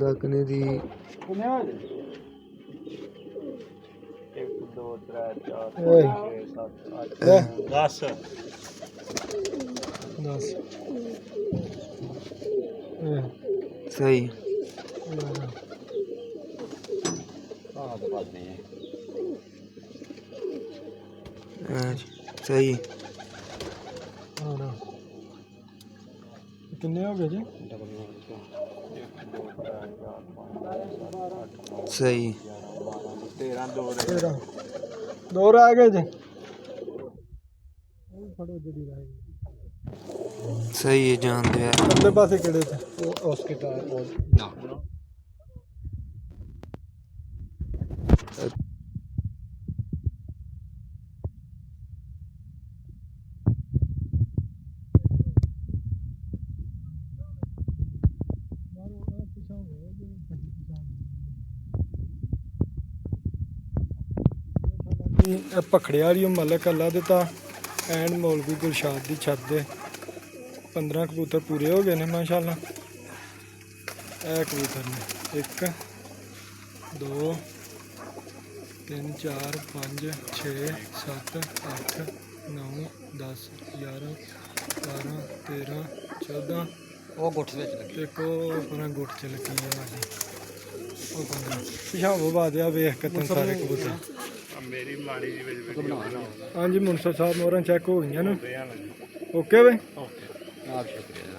दकने दी 1 2 3 4 5 6 7 8 9 10 सही सही किन्ने हो गए जी सही 13 2 दो रह गए जी सही है जान दे यार अगले पासे किहड़े थे उसके ना भखड़े वाली मलक अल्लाह दिता एंड मौलवी गुलशाद की छत दे 15 कबूतर पूरे हो गए ने माशाल्लाह। ए कबूतर ने 1 2 3 4 5 6 7 8 9 10 11 12 13 14 ਉਹ ਗੁੱਠ ਵਿੱਚ ਲੱਗੀ एक अपना गुट च लगी है वाली पिछावो पा दिया वेख के तुम सारे कबूतर ਮੇਰੀ ਮਾੜੀ ਜੀ ਵਿੱਚ ਵੀਡੀਓ ਬਣਾਓ हाँ जी मुंसर साहब मोहर चेक हो गई ना ओके भाई ਓਕੇ ਆਪ ਸ਼ੁਕਰੀਆ।